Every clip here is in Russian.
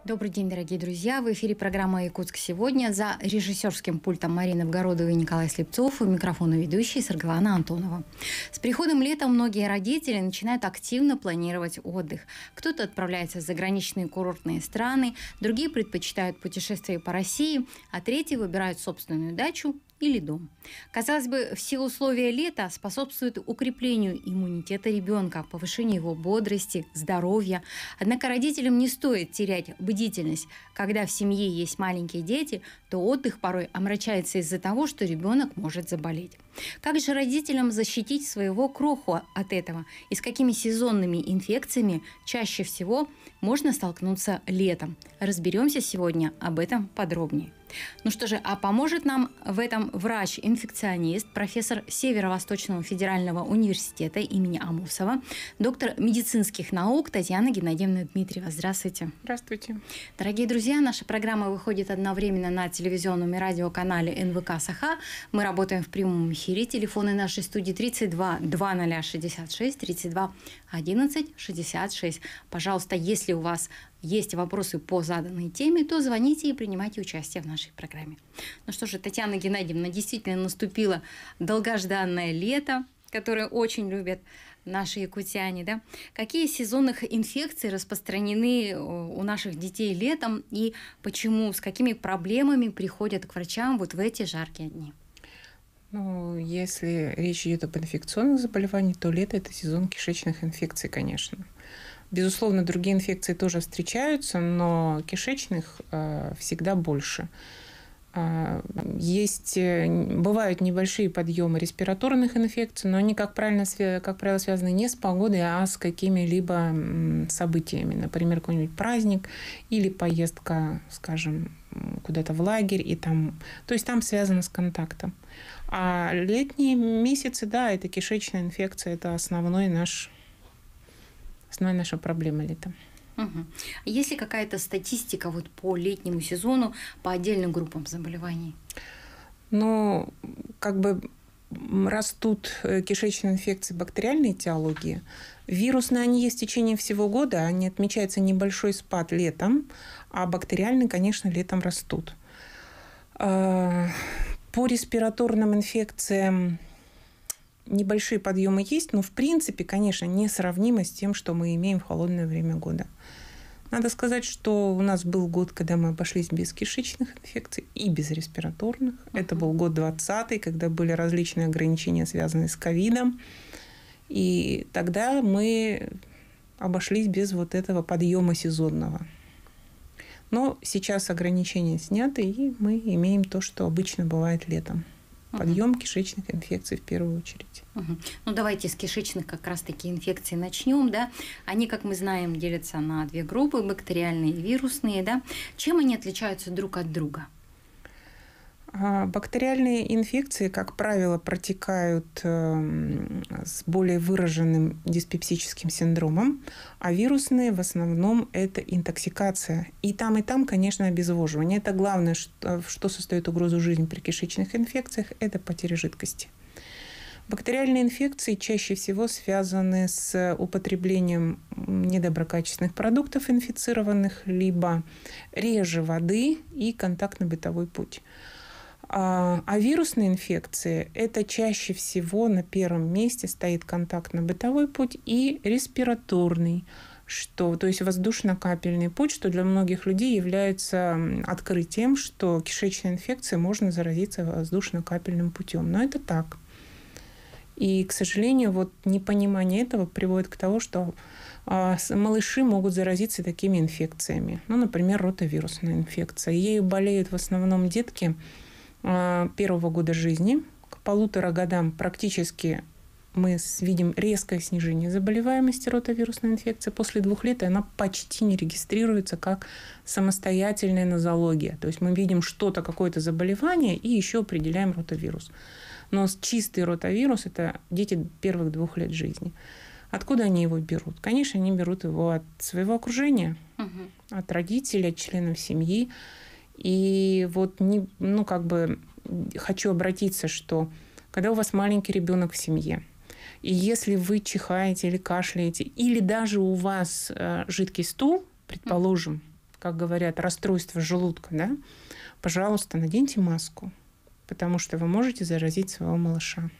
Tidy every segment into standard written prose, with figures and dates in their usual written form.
Добрый день, дорогие друзья. В эфире программа «Якутск сегодня». За режиссерским пультом Марина Вгородова и Николай Слепцов. У микрофона ведущая Саргалана Антонова. С приходом лета многие родители начинают активно планировать отдых. Кто-то отправляется в заграничные курортные страны, другие предпочитают путешествия по России, а третьи выбирают собственную дачу или дом. Казалось бы, все условия лета способствуют укреплению иммунитета ребенка, повышению его бодрости, здоровья. Однако родителям не стоит терять бдительность. Когда в семье есть маленькие дети, то отдых порой омрачается из-за того, что ребенок может заболеть. Как же родителям защитить своего кроху от этого? И с какими сезонными инфекциями чаще всего можно столкнуться летом? Разберемся сегодня об этом подробнее. Ну что же, а поможет нам в этом врач-инфекционист, профессор Северо-Восточного федерального университета имени Амусова, доктор медицинских наук Татьяна Геннадьевна Дмитриева. Здравствуйте. Здравствуйте. Дорогие друзья, наша программа выходит одновременно на телевизионном и радиоканале НВК Саха. Мы работаем в прямом эфире. Телефоны нашей студии 32 2066 32 11 66. Пожалуйста, если у вас есть вопросы по заданной теме, то звоните и принимайте участие в нашей программе. Ну что же, Татьяна Геннадьевна, действительно наступило долгожданное лето, которое очень любят наши якутяне. Да? Какие сезонных инфекции распространены у наших детей летом и почему, с какими проблемами приходят к врачам вот в эти жаркие дни? Ну, если речь идет об инфекционных заболеваниях, то лето – это сезон кишечных инфекций, конечно. Безусловно, другие инфекции тоже встречаются, но кишечных всегда больше. Бывают небольшие подъемы респираторных инфекций, но они, как правило, связаны не с погодой, а с какими-либо событиями. Например, какой-нибудь праздник или поездка, скажем, куда-то в лагерь. То есть там связано с контактом. А летние месяцы, да, это кишечная инфекция, это основная наша проблема летом. Угу. Есть ли какая-то статистика вот по летнему сезону, по отдельным группам заболеваний? Ну, растут кишечные инфекции бактериальной этиологии. Вирусные они есть в течение всего года, они отмечается небольшой спад летом, а бактериальные, конечно, летом растут. По респираторным инфекциям небольшие подъемы есть, но в принципе, конечно, несравнимо с тем, что мы имеем в холодное время года. Надо сказать, что у нас был год, когда мы обошлись без кишечных инфекций и без респираторных. Это был год 2020, когда были различные ограничения, связанные с ковидом. И тогда мы обошлись без вот этого подъема сезонного. Но сейчас ограничения сняты, и мы имеем то, что обычно бывает летом. Подъем кишечных инфекций в первую очередь. Ну, давайте с кишечных как раз-таки инфекций начнем. Да? Они, как мы знаем, делятся на две группы, бактериальные и вирусные. Да? Чем они отличаются друг от друга? Бактериальные инфекции, как правило, протекают с более выраженным диспепсическим синдромом, а вирусные в основном это интоксикация. И там, конечно, обезвоживание. Это главное, что создает угрозу жизни при кишечных инфекциях, это потеря жидкости. Бактериальные инфекции чаще всего связаны с употреблением недоброкачественных продуктов инфицированных, либо реже воды и контактно-бытовой путь. А вирусные инфекции – это чаще всего на первом месте стоит контактно-бытовой путь и респираторный, то есть воздушно-капельный путь, что для многих людей является открытием, что кишечной инфекцией можно заразиться воздушно-капельным путем. Но это так. И, к сожалению, вот непонимание этого приводит к тому, что малыши могут заразиться такими инфекциями. Ну, например, ротавирусная инфекция. Ею болеют в основном детки первого года жизни. К 1,5 годам практически мы видим резкое снижение заболеваемости ротавирусной инфекции. После 2 лет она почти не регистрируется как самостоятельная нозология. То есть мы видим что-то, какое-то заболевание и еще определяем ротавирус. Но чистый ротавирус – это дети первых 2 лет жизни. Откуда они его берут? Конечно, они берут его от своего окружения, от родителей, от членов семьи. И вот хочу обратиться, что когда у вас маленький ребенок в семье, и если вы чихаете или кашляете, или даже у вас жидкий стул, предположим, как говорят, расстройство желудка, да, пожалуйста, наденьте маску, потому что вы можете заразить своего малыша.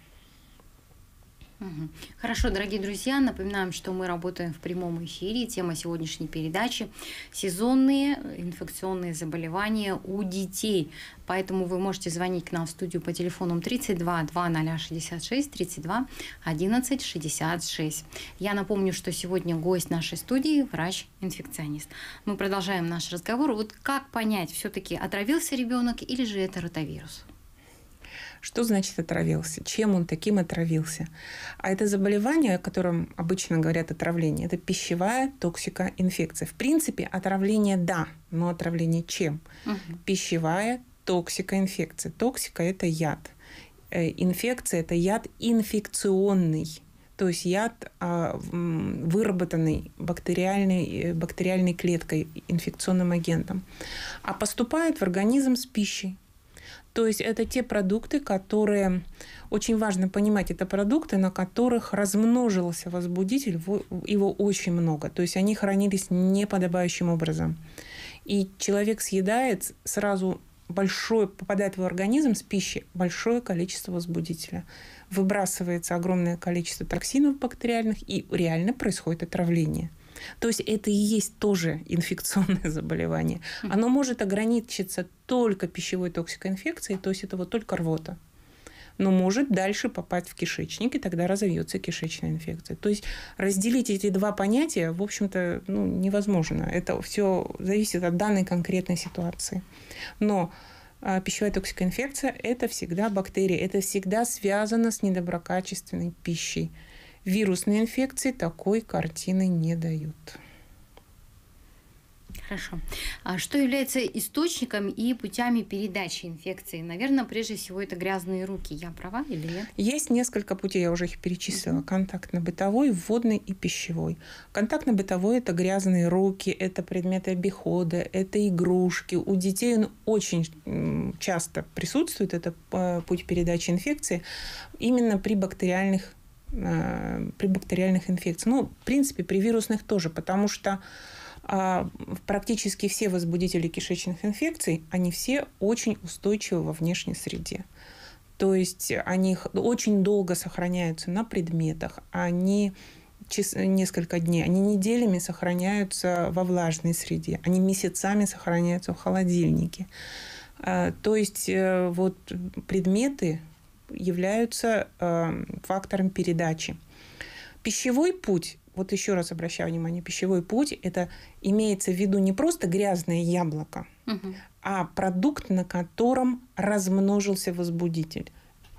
Хорошо, дорогие друзья, напоминаем, что мы работаем в прямом эфире. Тема сегодняшней передачи – сезонные инфекционные заболевания у детей. Поэтому вы можете звонить к нам в студию по телефонам 32 2066 32 11 66. Я напомню, что сегодня гость нашей студии – врач-инфекционист. Мы продолжаем наш разговор. Вот как понять, все-таки отравился ребенок или же это ротавирус? Что значит отравился? Чем он таким отравился? А это заболевание, о котором обычно говорят отравление, это пищевая токсикоинфекция. В принципе, отравление да, но отравление чем? Пищевая токсикоинфекция. Токсика – это яд. Инфекция – это яд инфекционный. То есть яд, выработанный бактериальной клеткой, инфекционным агентом. А поступает в организм с пищей. То есть это те продукты, которые, очень важно понимать, это продукты, на которых размножился возбудитель, его очень много. То есть они хранились неподобающим образом. И человек съедает сразу попадает в его организм с пищей большое количество возбудителя. Выбрасывается огромное количество токсинов бактериальных, и реально происходит отравление. То есть это и есть тоже инфекционное заболевание. Оно может ограничиться только пищевой токсикоинфекцией, то есть это вот только рвота. Но может дальше попасть в кишечник, и тогда разовьется кишечная инфекция. То есть разделить эти два понятия, в общем-то, невозможно. Это все зависит от данной конкретной ситуации. Но пищевая токсикоинфекция – это всегда бактерии, это всегда связано с недоброкачественной пищей. Вирусные инфекции такой картины не дают. Хорошо. А что является источником и путями передачи инфекции? Наверное, прежде всего, это грязные руки. Я права или нет? Есть несколько путей, я уже их перечислила. Контактно-бытовой, водный и пищевой. Контактно-бытовой – это грязные руки, это предметы обихода, это игрушки. У детей он очень часто присутствует, это путь передачи инфекции, именно при бактериальных инфекциях. В принципе, при вирусных тоже, потому что практически все возбудители кишечных инфекций, они все очень устойчивы во внешней среде. То есть они очень долго сохраняются на предметах, они несколько дней, они неделями сохраняются во влажной среде, они месяцами сохраняются в холодильнике. То есть вот предметы являются фактором передачи. Пищевой путь, вот еще раз обращаю внимание, пищевой путь – это имеется в виду не просто грязное яблоко, а продукт, на котором размножился возбудитель.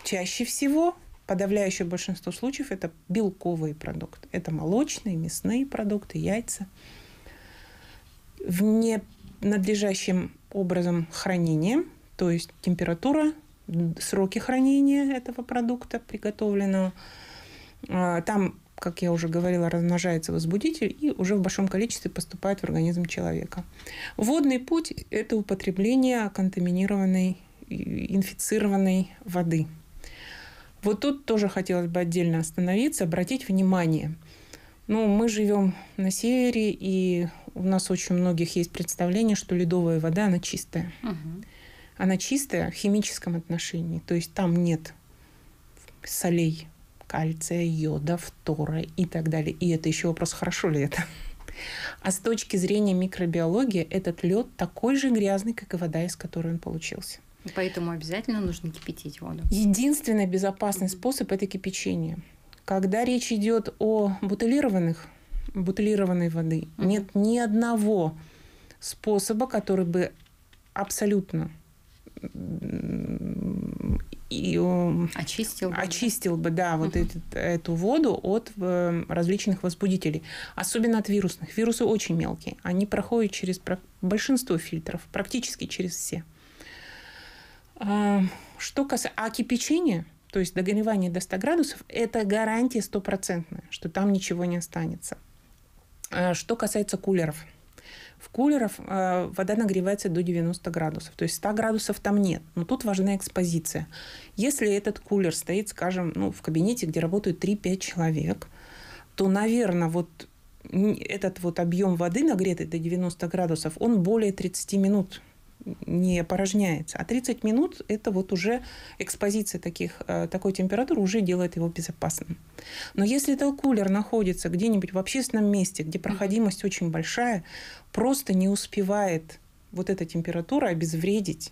Чаще всего, подавляющее большинство случаев, это белковые продукты. Это молочные, мясные продукты, яйца. В ненадлежащем образом хранения, то есть температура, сроки хранения этого продукта приготовленного, там, как я уже говорила, размножается возбудитель и уже в большом количестве поступает в организм человека. Водный путь – это употребление контаминированной, инфицированной воды. Вот тут тоже хотелось бы отдельно остановиться, обратить внимание. Мы живем на севере, и у нас очень у многих есть представление, что ледовая вода, она чистая. Она чистая в химическом отношении, то есть там нет солей, кальция, йода, фтора и так далее. И это еще вопрос, хорошо ли это. А с точки зрения микробиологии этот лед такой же грязный, как и вода, из которой он получился. И поэтому обязательно нужно кипятить воду. Единственный безопасный способ – это кипячение. Когда речь идет о бутилированной воды, нет ни одного способа, который бы абсолютно очистил бы эту воду от различных возбудителей. Особенно от вирусных. Вирусы очень мелкие. Они проходят через большинство фильтров, практически через все. Что касается кипячения, то есть догревание до 100 градусов, это гарантия стопроцентная, что там ничего не останется. Что касается кулеров. В кулерах вода нагревается до 90 градусов. То есть 100 градусов там нет. Но тут важна экспозиция. Если этот кулер стоит, скажем, в кабинете, где работают 3-5 человек, то, наверное, этот вот объем воды, нагретый до 90 градусов, он более 30 минут не опорожняется. А 30 минут – это вот уже экспозиция такой температуры уже делает его безопасным. Но если этот кулер находится где-нибудь в общественном месте, где проходимость очень большая, просто не успевает вот эта температура обезвредить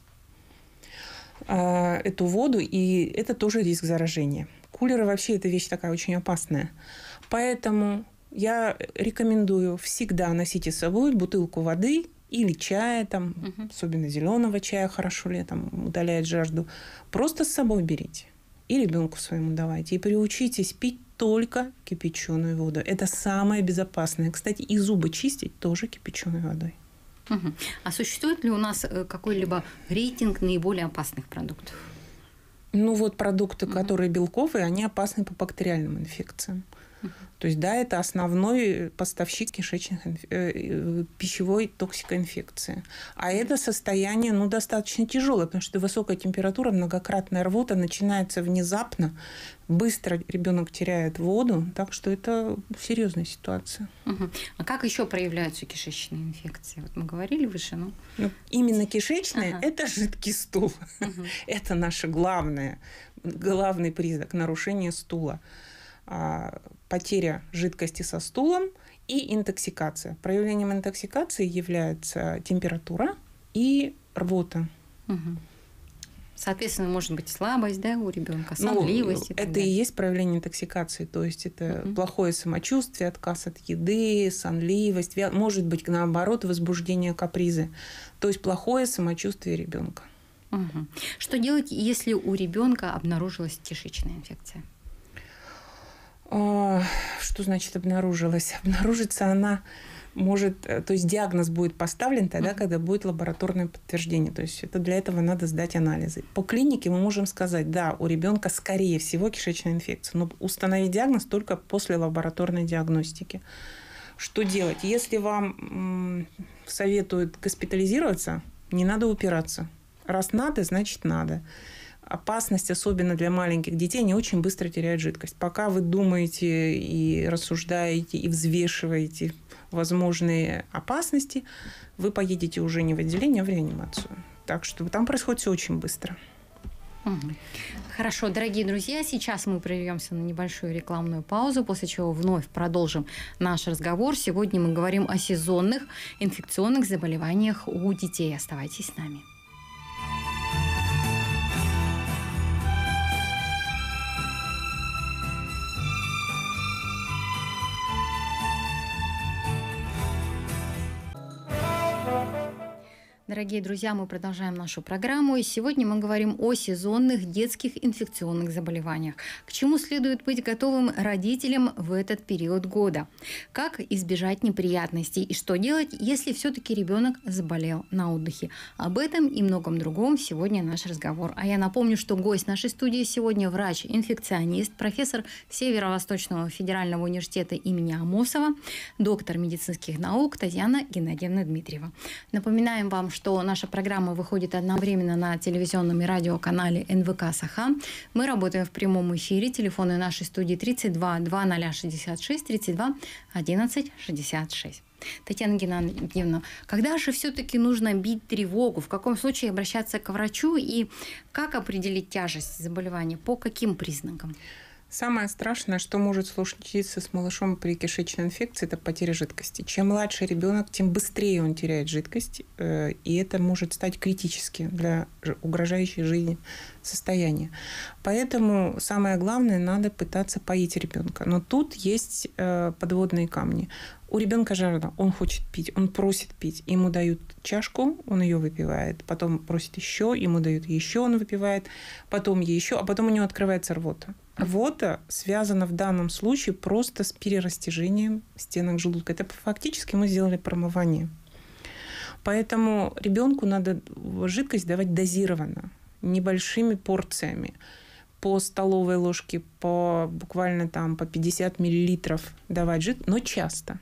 эту воду, и это тоже риск заражения. Кулеры вообще это вещь такая очень опасная. Поэтому я рекомендую всегда носите с собой бутылку воды или чая, там, особенно зеленого чая, хорошо летом удаляет жажду. Просто с собой берите. И ребенку своему давайте. И приучитесь пить только кипяченую воду. Это самое безопасное. Кстати, и зубы чистить тоже кипяченой водой. А существует ли у нас какой-либо рейтинг наиболее опасных продуктов? Ну вот продукты, которые белковые, они опасны по бактериальным инфекциям. То есть, да, это основной поставщик пищевой токсикоинфекции. А это состояние, достаточно тяжелое, потому что высокая температура, многократная рвота начинается внезапно, быстро ребенок теряет воду, так что это серьезная ситуация. А как еще проявляются кишечные инфекции? Вот мы говорили выше, именно кишечные – это жидкий стул. Это наш главный признак нарушения стула. Потеря жидкости со стулом и интоксикация. Проявлением интоксикации является температура и рвота. Соответственно, может быть слабость, да, у ребенка, сонливость. Это и есть проявление интоксикации. То есть это плохое самочувствие, отказ от еды, сонливость, может быть, наоборот, возбуждение, капризы. То есть плохое самочувствие ребенка. Что делать, если у ребенка обнаружилась кишечная инфекция? Что значит обнаружилась? Обнаружится она может... То есть диагноз будет поставлен тогда, когда будет лабораторное подтверждение. То есть для этого надо сдать анализы. По клинике мы можем сказать, да, у ребенка скорее всего кишечная инфекция, но установить диагноз только после лабораторной диагностики. Что делать? Если вам советуют госпитализироваться, не надо упираться. Раз надо, значит надо. Опасность, особенно для маленьких детей, они очень быстро теряют жидкость. Пока вы думаете и рассуждаете, и взвешиваете возможные опасности, вы поедете уже не в отделение, а в реанимацию. Так что там происходит все очень быстро. Хорошо, дорогие друзья, сейчас мы прервемся на небольшую рекламную паузу, после чего вновь продолжим наш разговор. Сегодня мы говорим о сезонных инфекционных заболеваниях у детей. Оставайтесь с нами. Дорогие друзья, мы продолжаем нашу программу, и сегодня мы говорим о сезонных детских инфекционных заболеваниях. К чему следует быть готовым родителям в этот период года? Как избежать неприятностей и что делать, если все-таки ребенок заболел на отдыхе? Об этом и многом другом сегодня наш разговор. А я напомню, что гость нашей студии сегодня врач-инфекционист, профессор Северо-Восточного федерального университета имени Амосова, доктор медицинских наук Татьяна Геннадьевна Дмитриева. Напоминаем вам, что наша программа выходит одновременно на телевизионном и радиоканале НВК «Саха». Мы работаем в прямом эфире. Телефоны нашей студии 32 2066 32 11 66. Татьяна Геннадьевна, когда же все-таки нужно бить тревогу? В каком случае обращаться к врачу? И как определить тяжесть заболевания? По каким признакам? Самое страшное, что может случиться с малышом при кишечной инфекции, это потеря жидкости. Чем младше ребенок, тем быстрее он теряет жидкость, и это может стать критическим для угрожающей жизни состояния. Поэтому самое главное, надо пытаться поить ребенка. Но тут есть подводные камни. У ребенка жажда, он хочет пить, он просит пить. Ему дают чашку, он ее выпивает. Потом просит еще, ему дают еще, он выпивает. Потом еще, а потом у него открывается рвота. Рвота связана в данном случае просто с перерастяжением стенок желудка. Это фактически мы сделали промывание. Поэтому ребенку надо жидкость давать дозированно, небольшими порциями. По столовой ложке, буквально по 50 мл давать жидкость, но часто.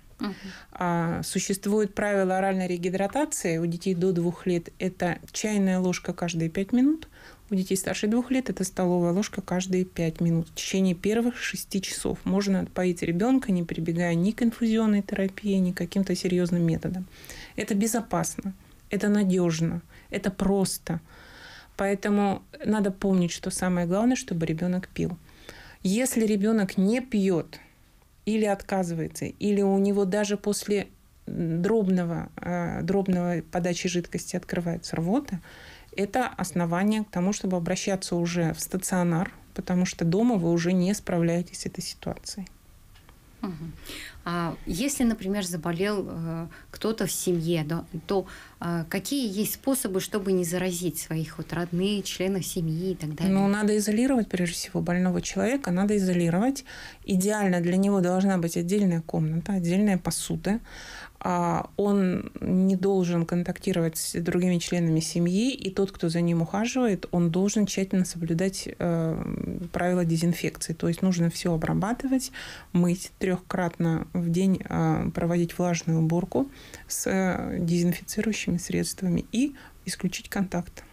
Существует правило оральной регидратации у детей до 2 лет. Это чайная ложка каждые 5 минут. У детей старше 2 лет это столовая ложка каждые 5 минут. В течение первых 6 часов можно поить ребенка, не прибегая ни к инфузионной терапии, ни к каким-то серьезным методам. Это безопасно, это надежно, это просто. Поэтому надо помнить, что самое главное, чтобы ребенок пил. Если ребенок не пьет или отказывается, или у него даже после дробного подачи жидкости открывается рвота, это основание к тому, чтобы обращаться уже в стационар, потому что дома вы уже не справляетесь с этой ситуацией. А если, например, заболел кто-то в семье, да, то какие есть способы, чтобы не заразить своих родных, членов семьи и так далее? Ну, надо изолировать, прежде всего, больного человека. Надо изолировать. Идеально для него должна быть отдельная комната, отдельная посуда. Он не должен контактировать с другими членами семьи, и тот, кто за ним ухаживает, он должен тщательно соблюдать правила дезинфекции. То есть нужно все обрабатывать, мыть 3-кратно в день, проводить влажную уборку с дезинфицирующими средствами и исключить контакт.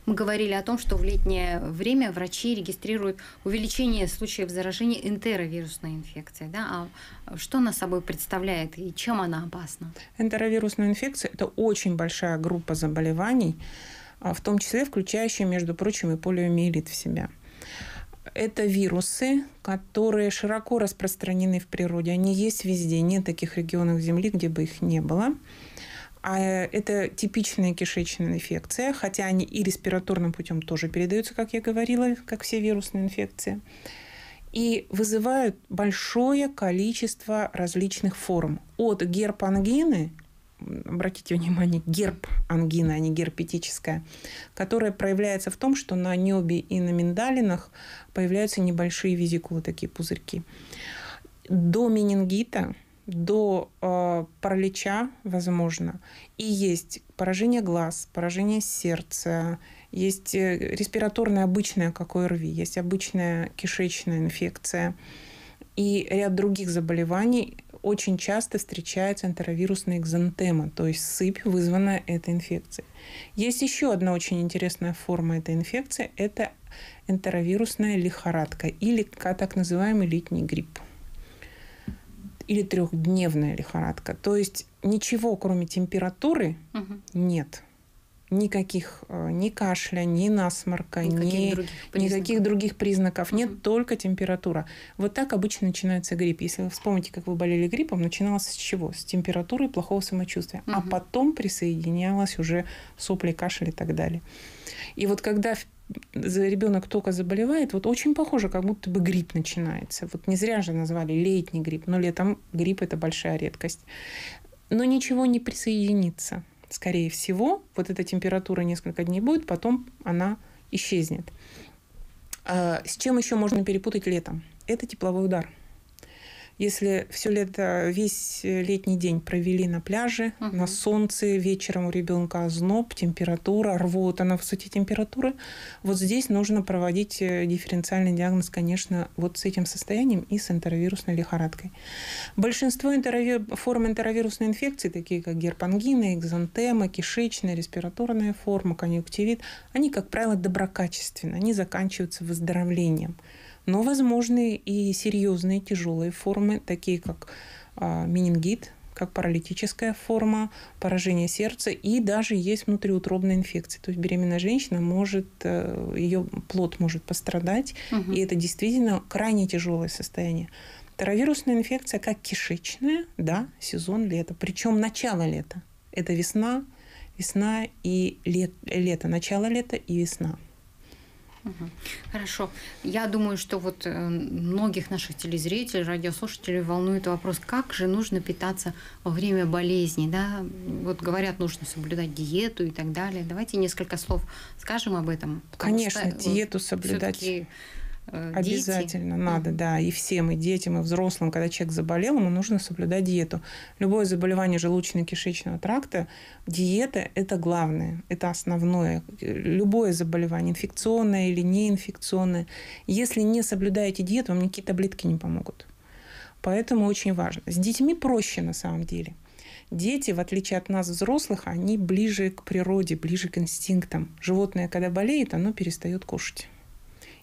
Мы говорили о том, что в летнее время врачи регистрируют увеличение случаев заражения энтеровирусной инфекцией. Да? А что она собой представляет и чем она опасна? Энтеровирусная инфекция – это очень большая группа заболеваний, в том числе включающая, между прочим, и полиомиелит в себя. Это вирусы, которые широко распространены в природе. Они есть везде. Нет таких регионов Земли, где бы их не было. Это типичная кишечная инфекция, хотя они и респираторным путем тоже передаются, как я говорила, как все вирусные инфекции. И вызывают большое количество различных форм. От герпангины, обратите внимание, герпангина, а не герпетическая, которая проявляется в том, что на небе и на миндалинах появляются небольшие визикулы, такие пузырьки. До менингита, до паралича, возможно. И есть поражение глаз, поражение сердца, есть респираторная обычная, как ОРВИ, есть обычная кишечная инфекция. И ряд других заболеваний. Очень часто встречается энтеровирусная экзантема, то есть сыпь, вызванная этой инфекцией. Есть еще одна очень интересная форма этой инфекции. Это энтеровирусная лихорадка или так называемый летний грипп. Или 3-дневная лихорадка. То есть ничего, кроме температуры, нет. Никаких ни кашля, ни насморка, никаких других признаков. Нет, только температура. Вот так обычно начинается грипп. Если вы вспомните, как вы болели гриппом, начиналось с чего? С температуры и плохого самочувствия. А потом присоединялось уже сопли, кашель и так далее. И вот когда ребенок только заболевает, вот очень похоже, как будто бы грипп начинается. Вот не зря же назвали летний грипп, но летом грипп – это большая редкость. Но ничего не присоединится. Скорее всего, вот эта температура несколько дней будет, потом она исчезнет. С чем еще можно перепутать летом? Это тепловой удар. Если все лето, весь летний день провели на пляже, на солнце, вечером у ребенка озноб, температура, рвота на высоте температуры, вот здесь нужно проводить дифференциальный диагноз, конечно, вот с этим состоянием и с энтеровирусной лихорадкой. Большинство форм энтеровирусной инфекции, такие как герпангина, экзантема, кишечная, респираторная форма, конъюнктивит, они, как правило, доброкачественны, они заканчиваются выздоровлением. Но возможны и серьезные тяжелые формы, такие как менингит, как паралитическая форма, поражение сердца, и даже есть внутриутробная инфекция. То есть беременная женщина может, ее плод может пострадать, и это действительно крайне тяжелое состояние. Энтеровирусная инфекция как кишечная, да, сезон лета, причем начало лета. Это весна и лето, начало лета и весна. Хорошо. Я думаю, что вот многих наших телезрителей, радиослушателей волнует вопрос, как же нужно питаться во время болезни. Да? Вот говорят, нужно соблюдать диету и так далее. Давайте несколько слов скажем об этом. Конечно, диету соблюдать обязательно надо, да, и всем, и детям, и взрослым. Когда человек заболел, ему нужно соблюдать диету. Любое заболевание желудочно-кишечного тракта, диета – это главное, это основное. Любое заболевание, инфекционное или неинфекционное, если не соблюдаете диету, вам никакие таблетки не помогут. Поэтому очень важно. С детьми проще на самом деле. Дети, в отличие от нас, взрослых, они ближе к природе, ближе к инстинктам. Животное, когда болеет, оно перестает кушать.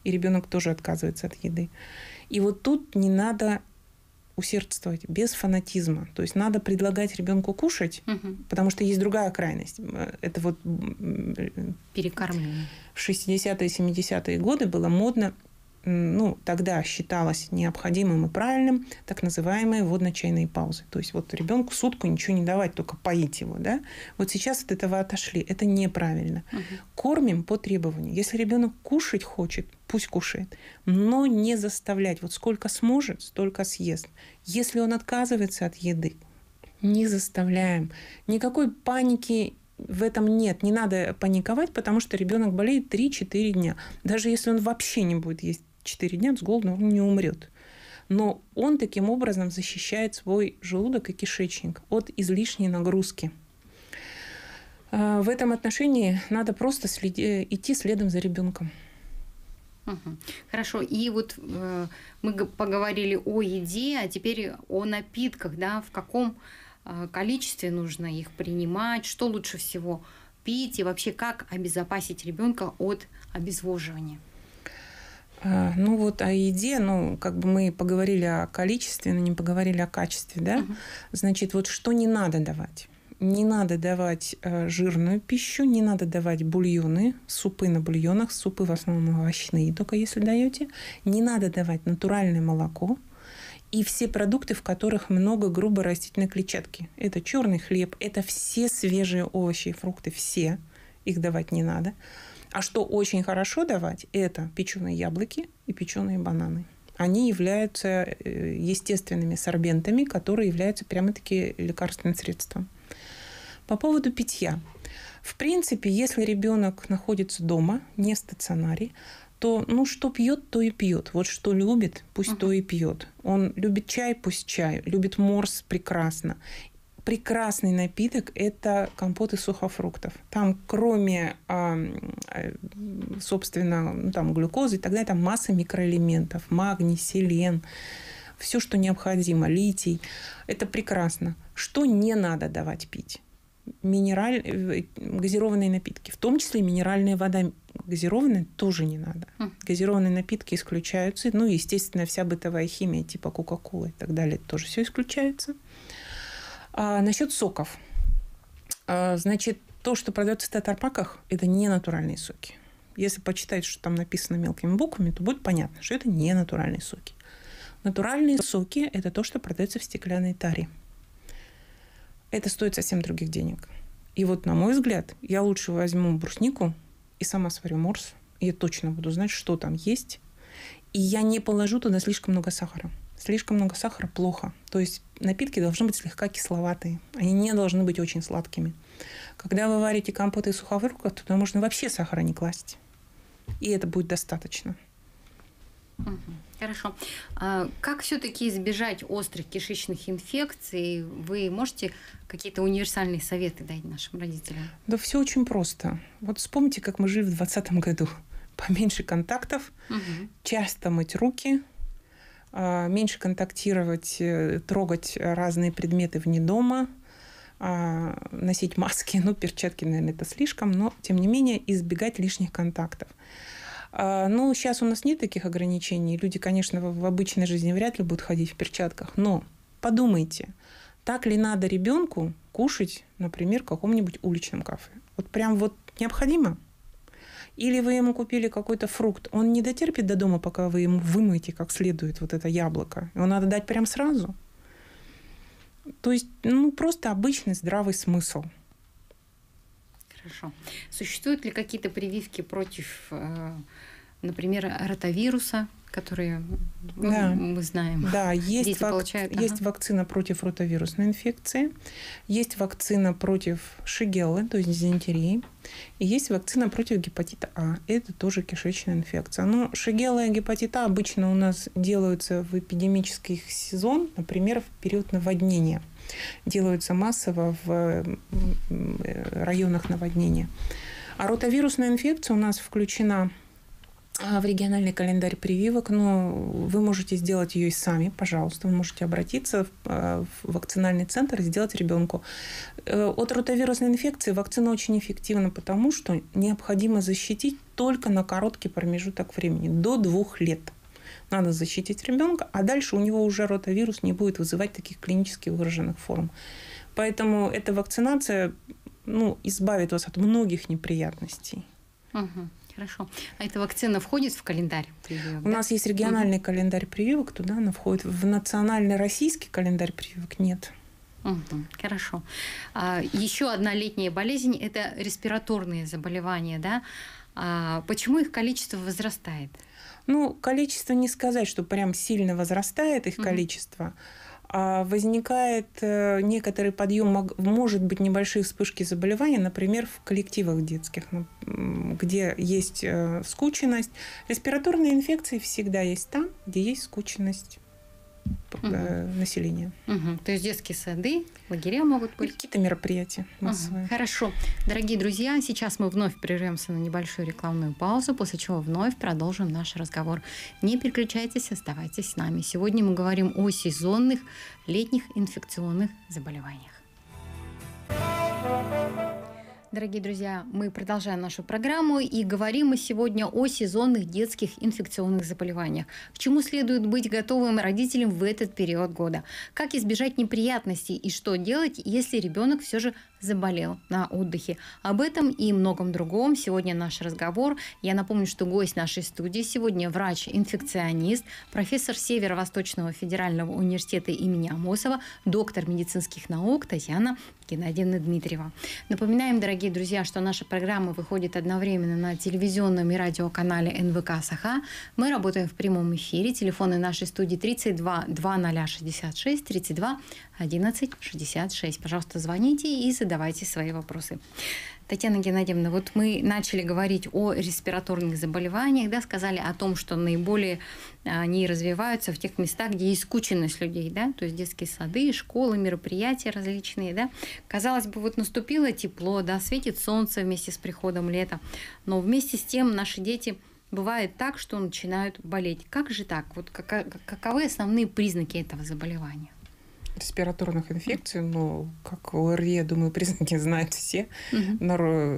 И ребенок тоже отказывается от еды. И вот тут не надо усердствовать без фанатизма. То есть надо предлагать ребенку кушать, потому что есть другая крайность. Это вот перекормление. В 60-е, 70-е годы было модно, тогда считалось необходимым и правильным так называемые водно-чайные паузы. То есть вот ребенку сутку ничего не давать, только поить его. Да? Вот сейчас от этого отошли. Это неправильно. Кормим по требованию. Если ребенок кушать хочет, пусть кушает, но не заставлять. Вот сколько сможет, столько съест. Если он отказывается от еды, не заставляем. Никакой паники в этом нет. Не надо паниковать, потому что ребенок болеет 3-4 дня. Даже если он вообще не будет есть 4 дня, с голоду он не умрет. Но он таким образом защищает свой желудок и кишечник от излишней нагрузки. В этом отношении надо просто идти следом за ребенком. Хорошо. И вот мы поговорили о еде, а теперь о напитках. Да? В каком количестве нужно их принимать, что лучше всего пить и вообще как обезопасить ребенка от обезвоживания? О еде, мы поговорили о количестве, но не поговорили о качестве, да? Значит, вот что не надо давать. Не надо давать жирную пищу, не надо давать бульоны, супы на бульонах, супы в основном овощные, только если даете. Не надо давать натуральное молоко и все продукты, в которых много грубой растительной клетчатки. Это черный хлеб, это все свежие овощи и фрукты, все. Их давать не надо. А что очень хорошо давать, это печеные яблоки и печеные бананы. Они являются естественными сорбентами, которые являются прямо-таки лекарственным средством. По поводу питья. В принципе, если ребенок находится дома, не в стационаре, то что пьет, то и пьет. Вот что любит, пусть то и пьет. Он любит чай, пусть чай. Любит морс, прекрасно. Прекрасный напиток – это компот из сухофруктов. Там, кроме, собственно, глюкозы и так далее, там масса микроэлементов. Магний, селен, все, что необходимо, литий. Это прекрасно. Что не надо давать пить? Газированные напитки. В том числе минеральная вода газированная тоже не надо. Газированные напитки исключаются. Естественно, вся бытовая химия типа кока-колы и так далее тоже все исключается. Насчет соков. Значит, то, что продается в тетр-паках, это не натуральные соки. Если почитать, что там написано мелкими буквами, то будет понятно, что это не натуральные соки. Натуральные соки – это то, что продается в стеклянной таре. Это стоит совсем других денег. И вот, на мой взгляд, я лучше возьму бруснику и сама сварю морс. И я точно буду знать, что там есть. И я не положу туда слишком много сахара. Слишком много сахара плохо. То есть напитки должны быть слегка кисловатые. Они не должны быть очень сладкими. Когда вы варите компоты из сухофруктов, туда можно вообще сахара не класть. И это будет достаточно. Хорошо. Как все-таки избежать острых кишечных инфекций? Вы можете какие-то универсальные советы дать нашим родителям? Да все очень просто. Вот вспомните, как мы жили в 2020 году. Поменьше контактов, часто мыть руки, меньше контактировать, трогать разные предметы вне дома, носить маски, перчатки, наверное, это слишком, но, тем не менее, избегать лишних контактов. Сейчас у нас нет таких ограничений. Люди, конечно, в обычной жизни вряд ли будут ходить в перчатках, но подумайте, так ли надо ребенку кушать, например, в каком-нибудь уличном кафе? Вот прям необходимо? Или вы ему купили какой-то фрукт, он не дотерпит до дома, пока вы ему вымоете как следует вот это яблоко. Его надо дать прям сразу. То есть, просто обычный здравый смысл. Хорошо. Существуют ли какие-то прививки против, например, ротавируса, которые мы знаем? Да, есть вакцина против ротавирусной инфекции, есть вакцина против шигеллы, то есть дизентерии, и есть вакцина против гепатита А. Это тоже кишечная инфекция. Но шигелла и гепатит А обычно у нас делаются в эпидемический сезон, например, в период наводнения. Делаются массово в районах наводнения. А ротавирусная инфекция у нас включена в региональный календарь прививок, но вы можете сделать ее и сами, пожалуйста. Вы можете обратиться в вакцинальный центр и сделать ребенку. От ротавирусной инфекции вакцина очень эффективна, потому что необходимо защитить только на короткий промежуток времени, до 2 лет. Надо защитить ребенка, а дальше у него уже ротавирус не будет вызывать таких клинически выраженных форм. Поэтому эта вакцинация избавит вас от многих неприятностей. Угу. Хорошо. А эта вакцина входит в календарь прививок? У нас есть региональный календарь прививок, туда она входит. В национальный российский календарь прививок нет. Хорошо. Еще одна летняя болезнь – это респираторные заболевания, да? Почему их количество возрастает? Количество не сказать, что прям сильно возрастает их количество. Возникает некоторый подъем, может быть, небольшие вспышки заболеваний, например, в коллективах детских, где есть скученность. Респираторные инфекции всегда есть там, где есть скученность населения. То есть детские сады, лагеря могут быть? Какие-то мероприятия массовые. Хорошо. Дорогие друзья, сейчас мы вновь прервемся на небольшую рекламную паузу, после чего вновь продолжим наш разговор. Не переключайтесь, оставайтесь с нами. Сегодня мы говорим о сезонных летних инфекционных заболеваниях. Дорогие друзья, мы продолжаем нашу программу и говорим мы сегодня о сезонных детских инфекционных заболеваниях. К чему следует быть готовым родителям в этот период года? Как избежать неприятностей и что делать, если ребенок все же заболел на отдыхе? Об этом и многом другом сегодня наш разговор. Я напомню, что гость нашей студии сегодня врач-инфекционист, профессор Северо-Восточного федерального университета имени Амосова, доктор медицинских наук Татьяна Геннадьевна Дмитриева. Напоминаем, дорогие друзья, что наша программа выходит одновременно на телевизионном и радиоканале НВК «Саха». Мы работаем в прямом эфире. Телефоны нашей студии 32 2066 32 11 66. Пожалуйста, звоните и задавайте свои вопросы. Татьяна Геннадьевна, вот мы начали говорить о респираторных заболеваниях, да, сказали о том, что наиболее они развиваются в тех местах, где есть скученность людей, да, то есть детские сады, школы, мероприятия различные, да. Казалось бы, вот наступило тепло, да, светит солнце вместе с приходом лета, но вместе с тем наши дети бывает так, что начинают болеть. Как же так? Вот каковы основные признаки этого заболевания? Респираторных инфекций, как ОРВИ, я думаю, признаки знают все.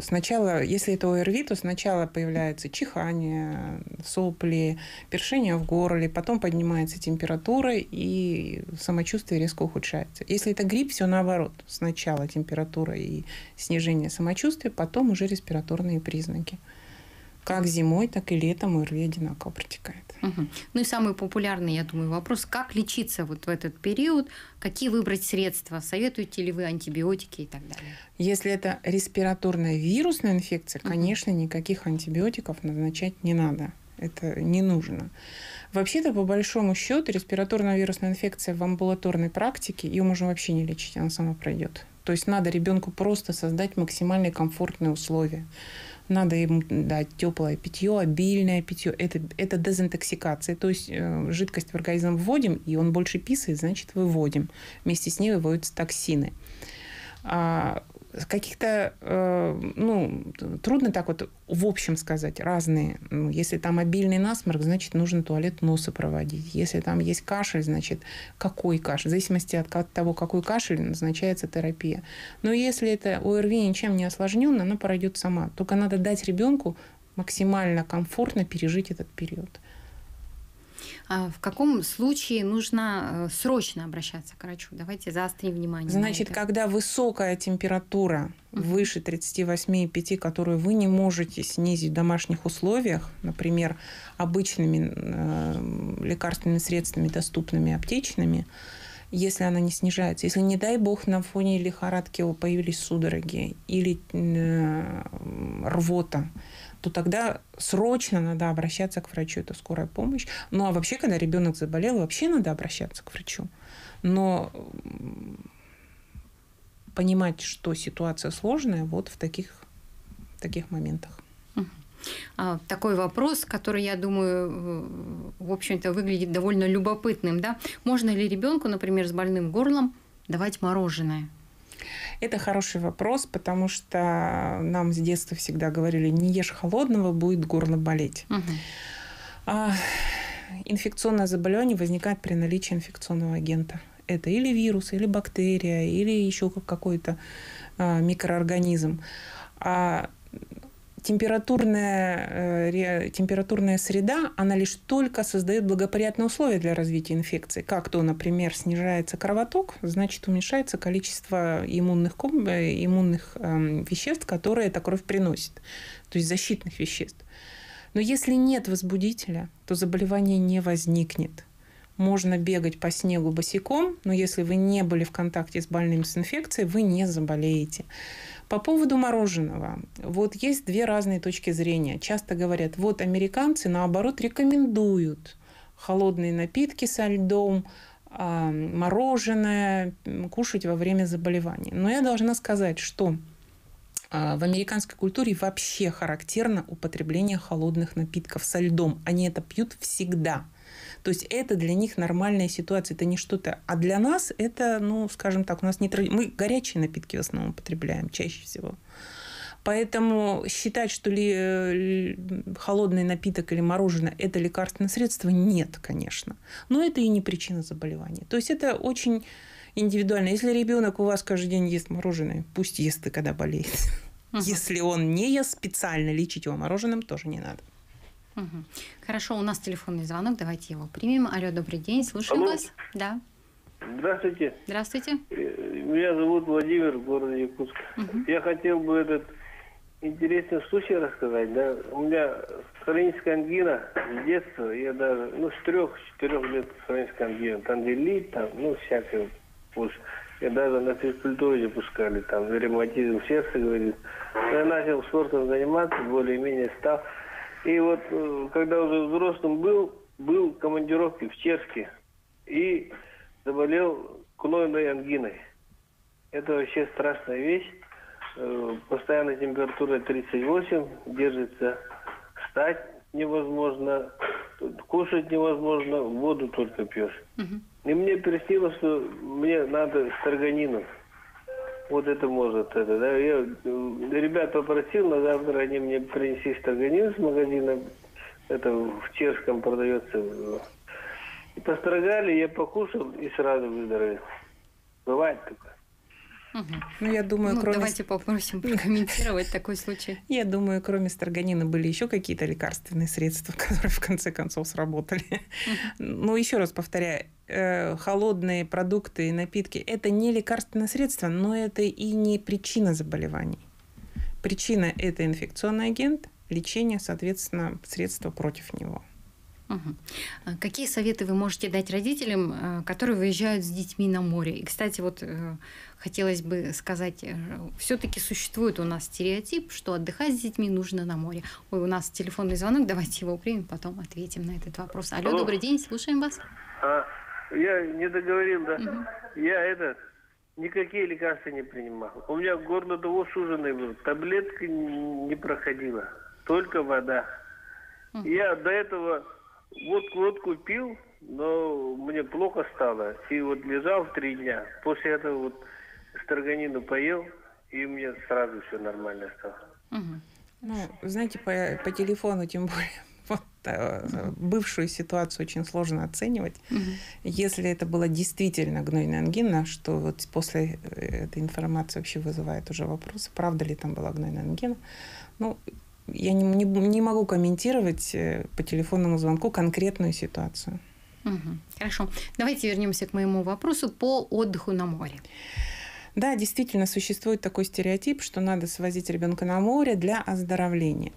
Сначала, если это ОРВИ, то сначала появляется чихание, сопли, першение в горле, потом поднимается температура и самочувствие резко ухудшается. Если это грипп, все наоборот. Сначала температура и снижение самочувствия, потом уже респираторные признаки. Как зимой, так и летом ОРВИ одинаково протекает. Ну и самый популярный, я думаю, вопрос, как лечиться вот в этот период, какие выбрать средства, советуете ли вы антибиотики и так далее? Если это респираторная вирусная инфекция, конечно, никаких антибиотиков назначать не надо. Это не нужно. Вообще-то, по большому счету, респираторная вирусная инфекция в амбулаторной практике, ее можно вообще не лечить, она сама пройдет. То есть надо ребенку просто создать максимально комфортные условия. Надо ему дать теплое питье, обильное питье. Это дезинтоксикация. То есть жидкость в организм вводим, и он больше писает, значит, выводим. Вместе с ней выводятся токсины. Каких-то, трудно так вот в общем сказать, разные. Если там обильный насморк, значит, нужно туалет носа проводить. Если там есть кашель, значит, какой кашель? В зависимости от того, какой кашель, назначается терапия. Но если это ОРВИ ничем не осложненно, она пройдет сама. Только надо дать ребенку максимально комфортно пережить этот период. А в каком случае нужно срочно обращаться к врачу? Давайте заострим внимание. Значит, когда высокая температура выше 38,5, которую вы не можете снизить в домашних условиях, например, обычными лекарственными средствами, доступными аптечными, если она не снижается, если, не дай бог, на фоне лихорадки появились судороги или рвота, то тогда срочно надо обращаться к врачу, это скорая помощь. Ну, а вообще, когда ребенок заболел, вообще надо обращаться к врачу. Но понимать, что ситуация сложная, вот в таких моментах. Такой вопрос, который, я думаю, в общем-то, выглядит довольно любопытным. Да? Можно ли ребенку, например, с больным горлом давать мороженое? Это хороший вопрос, потому что нам с детства всегда говорили, не ешь холодного, будет горло болеть. Инфекционное заболевание возникает при наличии инфекционного агента. Это или вирус, или бактерия, или еще какой-то микроорганизм. Температурная среда, она лишь только создает благоприятные условия для развития инфекции. Как то, например, снижается кровоток, значит, уменьшается количество иммунных веществ, которые эта кровь приносит, то есть защитных веществ. Но если нет возбудителя, то заболевание не возникнет. Можно бегать по снегу босиком, но если вы не были в контакте с больным с инфекцией, вы не заболеете. По поводу мороженого. Вот есть две разные точки зрения. Часто говорят, вот американцы, наоборот, рекомендуют холодные напитки со льдом, мороженое кушать во время заболеваний. Но я должна сказать, что в американской культуре вообще характерно употребление холодных напитков со льдом. Они это пьют всегда. То есть это для них нормальная ситуация, это не что-то. А для нас это, скажем так, у нас мы горячие напитки в основном употребляем чаще всего. Поэтому считать, что холодный напиток или мороженое – это лекарственное средство, нет, конечно. Но это и не причина заболевания. То есть это очень индивидуально. Если ребенок у вас каждый день ест мороженое, пусть ест и когда болеет. Если он не ест специально, лечить его мороженым тоже не надо. Хорошо, у нас телефонный звонок, давайте его примем. Алло, добрый день, слушаем вас. Да. Здравствуйте. Здравствуйте. Меня зовут Владимир, город Якутск. Я хотел бы этот интересный случай рассказать. Да? У меня хроническая ангина с детства. Я даже, с 3-4 лет хроническая ангина. Тандилит, всякое. Я даже на физкультуре не пускали. Там ревматизм сердца, говорит. Я начал спортом заниматься, более-менее стал. И вот, когда уже взрослым был в командировке в Черске и заболел гнойной ангиной. Это вообще страшная вещь. Постоянная температура 38, держится, встать невозможно, кушать невозможно, воду только пьешь. И мне приснилось, что мне надо строганину. Вот это может, да. Я ребят попросил, на завтра они мне принесли строганину с магазина. Это в Черском продается. И построгали, я покушал и сразу выздоровел. Бывает такое. Я думаю, давайте попросим прокомментировать такой случай. Я думаю, кроме строганина были еще какие-то лекарственные средства, которые в конце концов сработали. Но еще раз повторяю, холодные продукты и напитки – это не лекарственное средство, но это и не причина заболеваний. Причина – это инфекционный агент, лечение, соответственно, средства против него. Какие советы вы можете дать родителям, которые выезжают с детьми на море? И, кстати, хотелось бы сказать, все-таки существует у нас стереотип, что отдыхать с детьми нужно на море. Ой, у нас телефонный звонок, давайте его примем, потом ответим на этот вопрос. Алло, добрый день, слушаем вас. Я не договорил, да. Я никакие лекарства не принимал. У меня горло того суженное было, таблетка не проходила, только вода. Я до этого водку пил, но мне плохо стало. И лежал 3 дня. После этого строганину поел, и мне сразу все нормально стало. Знаете, по телефону, тем более, бывшую ситуацию очень сложно оценивать. Если это была действительно гнойная ангина, что после этой информации вообще вызывает уже вопросы, правда ли там была гнойная ангина. Я не могу комментировать по телефонному звонку конкретную ситуацию. Хорошо. Давайте вернемся к моему вопросу по отдыху на море. Да, действительно, существует такой стереотип, что надо свозить ребенка на море для оздоровления.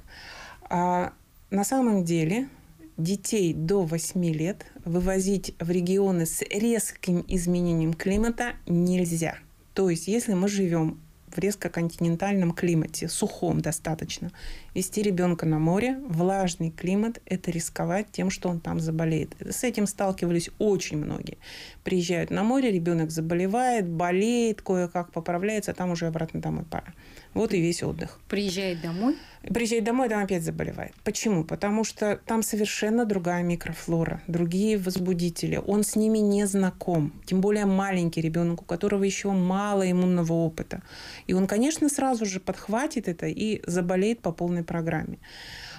А на самом деле детей до 8 лет вывозить в регионы с резким изменением климата нельзя. То есть, если мы живем в резко-континентальном климате, сухом достаточно, вести ребенка на море, влажный климат – это рисковать тем, что он там заболеет. С этим сталкивались очень многие. Приезжают на море, ребенок заболевает, болеет, кое-как поправляется, а там уже обратно домой пора. Вот и весь отдых. Приезжает домой? Приезжает домой, там опять заболевает. Почему? Потому что там совершенно другая микрофлора, другие возбудители. Он с ними не знаком. Тем более маленький ребенок, у которого еще мало иммунного опыта. И он, конечно, сразу же подхватит это и заболеет по полной программе.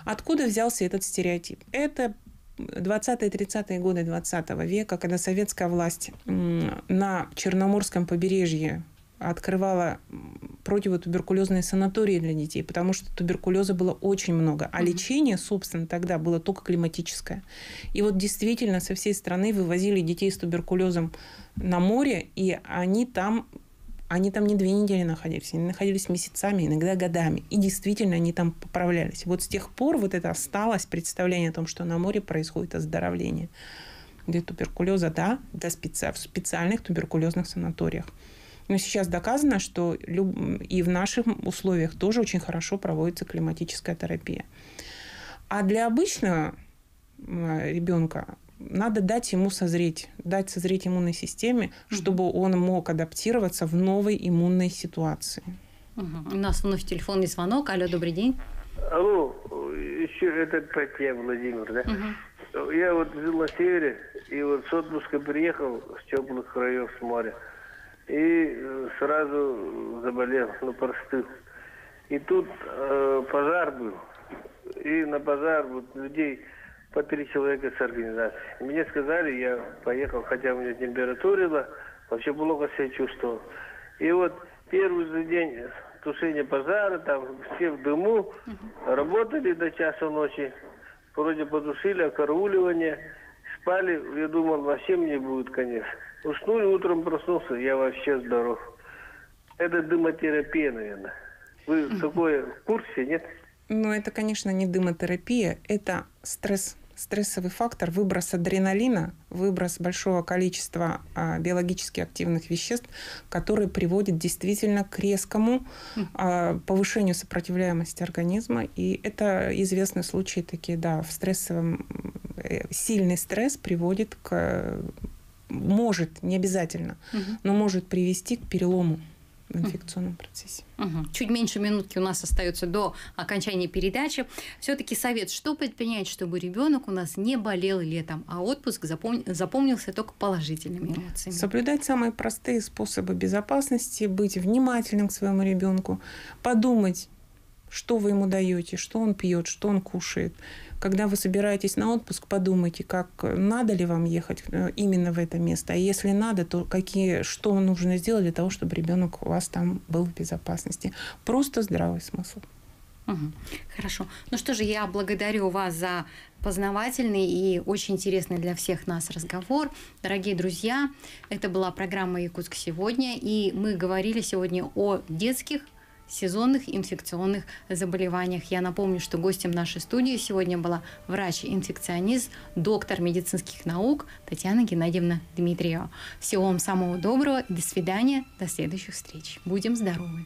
Откуда взялся этот стереотип? Это 20-30-е годы 20 века, когда советская власть на Черноморском побережье открывала противотуберкулезные санатории для детей, потому что туберкулеза было очень много, а лечение, собственно, тогда было только климатическое. И вот действительно со всей страны вывозили детей с туберкулезом на море, и они там не 2 недели находились, они находились месяцами, иногда годами. И действительно они там поправлялись. Вот с тех пор вот это осталось представление о том, что на море происходит оздоровление. Для туберкулеза, да, в специальных туберкулезных санаториях. Но сейчас доказано, что и в наших условиях тоже очень хорошо проводится климатическая терапия. А для обычного ребенка надо дать ему созреть, дать созреть иммунной системе, чтобы он мог адаптироваться в новой иммунной ситуации. У нас вновь телефонный звонок. Алло, добрый день. Алло, еще этот Татьяна Владимир, да? Я вот жил на севере, и вот с отпуска приехал с теплых краев, с моря. И сразу заболел, простыл. И тут пожар был. И на пожар вот людей по 3 человека с организации. Мне сказали, я поехал, хотя у меня температура была, вообще плохо себя чувствовал. И вот первый же день тушения пожара, там все в дыму, работали до часа ночи, вроде потушили, окарауливание, спали, я думал, вообще мне будет конец. Уснул, утром проснулся, я вообще здоров. Это дымотерапия, наверное. Вы такое в курсе, нет? Ну, это, конечно, не дымотерапия, это стрессовый фактор, выброс адреналина, выброс большого количества биологически активных веществ, который приводит действительно к резкому повышению сопротивляемости организма. И это известные случаи такие, да, в стрессовом... Сильный стресс приводит к... Может, не обязательно, но может привести к перелому в инфекционном процессе. Чуть меньше минутки у нас остается до окончания передачи. Все-таки совет, что предпринять, чтобы ребенок у нас не болел летом, а отпуск запомнился только положительными эмоциями? Соблюдать самые простые способы безопасности, быть внимательным к своему ребенку, подумать, что вы ему даете, что он пьет, что он кушает. Когда вы собираетесь на отпуск, подумайте, надо ли вам ехать именно в это место. А если надо, то что нужно сделать для того, чтобы ребенок у вас там был в безопасности. Просто здравый смысл. Хорошо. Ну что же, я благодарю вас за познавательный и очень интересный для всех нас разговор. Дорогие друзья, это была программа «Якутск сегодня», и мы говорили сегодня о детских сезонных инфекционных заболеваниях. Я напомню, что гостем нашей студии сегодня была врач-инфекционист, доктор медицинских наук Татьяна Геннадьевна Дмитриева. Всего вам самого доброго, до свидания, до следующих встреч. Будем здоровы!